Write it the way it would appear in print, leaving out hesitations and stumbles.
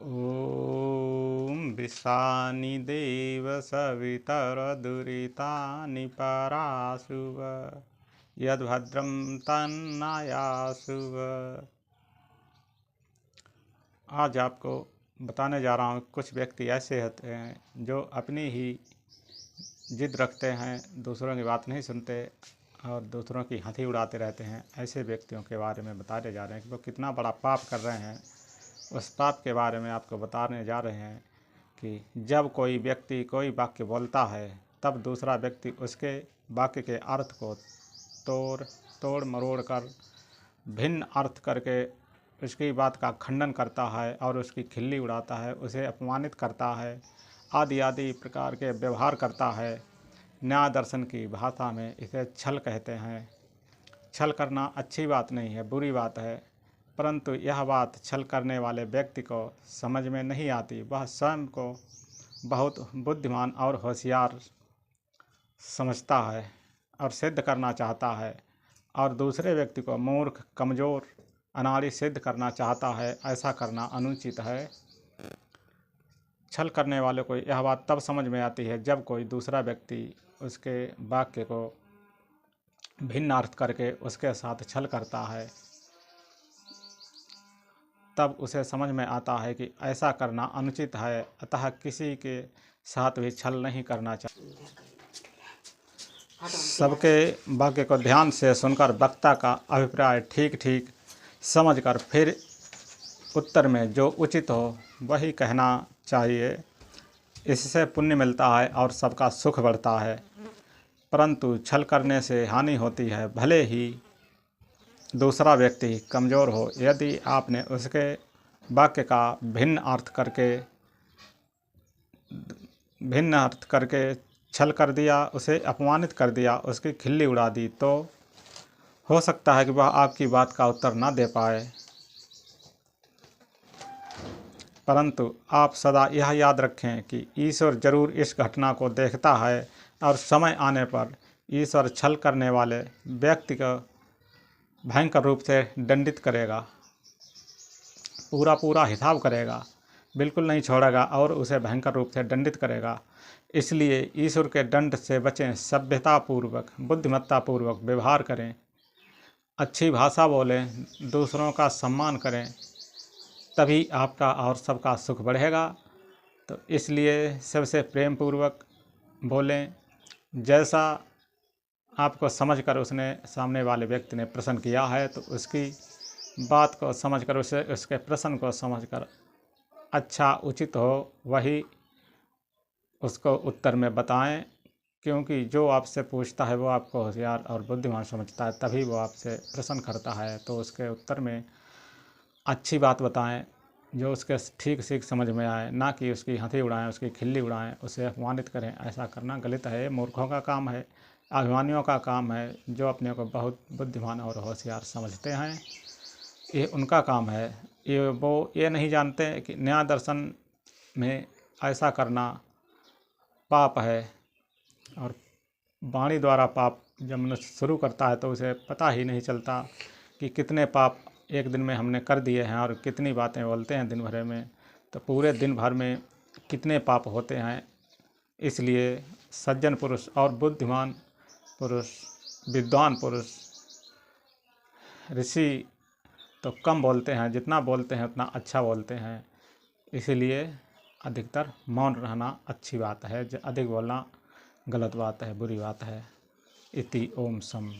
ॐ विश्वानि देव सवितरदुरितानि पराशुव यद्भद्रं तन्नायाशुव। आज आपको बताने जा रहा हूँ, कुछ व्यक्ति ऐसे होते हैं जो अपनी ही जिद रखते हैं, दूसरों की बात नहीं सुनते और दूसरों की हंसी उड़ाते रहते हैं। ऐसे व्यक्तियों के बारे में बताने जा रहे हैं कि वो कितना बड़ा पाप कर रहे हैं। उस पाप के बारे में आपको बताने जा रहे हैं कि जब कोई व्यक्ति कोई वाक्य बोलता है तब दूसरा व्यक्ति उसके वाक्य के अर्थ को तोड़ मरोड़ कर भिन्न अर्थ करके उसकी बात का खंडन करता है और उसकी खिल्ली उड़ाता है, उसे अपमानित करता है, आदि आदि प्रकार के व्यवहार करता है। न्याय दर्शन की भाषा में इसे छल कहते हैं। छल करना अच्छी बात नहीं है, बुरी बात है, परंतु यह बात छल करने वाले व्यक्ति को समझ में नहीं आती। वह स्वयं को बहुत बुद्धिमान और होशियार समझता है और सिद्ध करना चाहता है और दूसरे व्यक्ति को मूर्ख, कमज़ोर, अनाड़ी सिद्ध करना चाहता है। ऐसा करना अनुचित है। छल करने वाले को यह बात तब समझ में आती है जब कोई दूसरा व्यक्ति उसके वाक्य को भिन्न अर्थ करके उसके साथ छल करता है, तब उसे समझ में आता है कि ऐसा करना अनुचित है। अतः किसी के साथ भी छल नहीं करना चाहिए। सबके वाक्य को ध्यान से सुनकर वक्ता का अभिप्राय ठीक ठीक समझकर फिर उत्तर में जो उचित हो वही कहना चाहिए। इससे पुण्य मिलता है और सबका सुख बढ़ता है। परंतु छल करने से हानि होती है। भले ही दूसरा व्यक्ति कमज़ोर हो, यदि आपने उसके वाक्य का भिन्न अर्थ करके छल कर दिया, उसे अपमानित कर दिया, उसकी खिल्ली उड़ा दी, तो हो सकता है कि वह आपकी बात का उत्तर ना दे पाए। परंतु आप सदा यह याद रखें कि ईश्वर जरूर इस घटना को देखता है और समय आने पर ईश्वर छल करने वाले व्यक्ति को भयंकर रूप से दंडित करेगा, पूरा हिसाब करेगा, बिल्कुल नहीं छोड़ेगा और उसे भयंकर रूप से दंडित करेगा। इसलिए ईश्वर के दंड से बचें, सभ्यतापूर्वक, बुद्धिमत्तापूर्वक व्यवहार करें, अच्छी भाषा बोलें, दूसरों का सम्मान करें, तभी आपका और सबका सुख बढ़ेगा। तो इसलिए सबसे प्रेम पूर्वक बोलें। जैसा आपको समझकर उसने सामने वाले व्यक्ति ने प्रश्न किया है तो उसकी बात को समझकर उसके प्रश्न को समझकर अच्छा उचित हो वही उसको उत्तर में बताएं, क्योंकि जो आपसे पूछता है वो आपको होशियार और बुद्धिमान समझता है, तभी वो आपसे प्रश्न करता है। तो उसके उत्तर में अच्छी बात बताएं जो उसके ठीक ठीक समझ में आए, ना कि उसकी हंसी उड़ाएं, उसकी खिल्ली उड़ाएं, उसे अपमानित करें। ऐसा करना गलत है, मूर्खों का काम है, अभिमानियों का काम है, जो अपने को बहुत बुद्धिमान और होशियार समझते हैं। ये उनका काम है। वो ये नहीं जानते कि न्याय दर्शन में ऐसा करना पाप है। और वाणी द्वारा पाप जब मनुष्य शुरू करता है तो उसे पता ही नहीं चलता कि कितने पाप एक दिन में हमने कर दिए हैं और कितनी बातें बोलते हैं दिन भर में, तो पूरे दिन भर में कितने पाप होते हैं। इसलिए सज्जन पुरुष और बुद्धिमान पुरुष, विद्वान पुरुष, ऋषि तो कम बोलते हैं, जितना बोलते हैं उतना अच्छा बोलते हैं। इसीलिए अधिकतर मौन रहना अच्छी बात है, अधिक बोलना गलत बात है, बुरी बात है। इति ओम सम।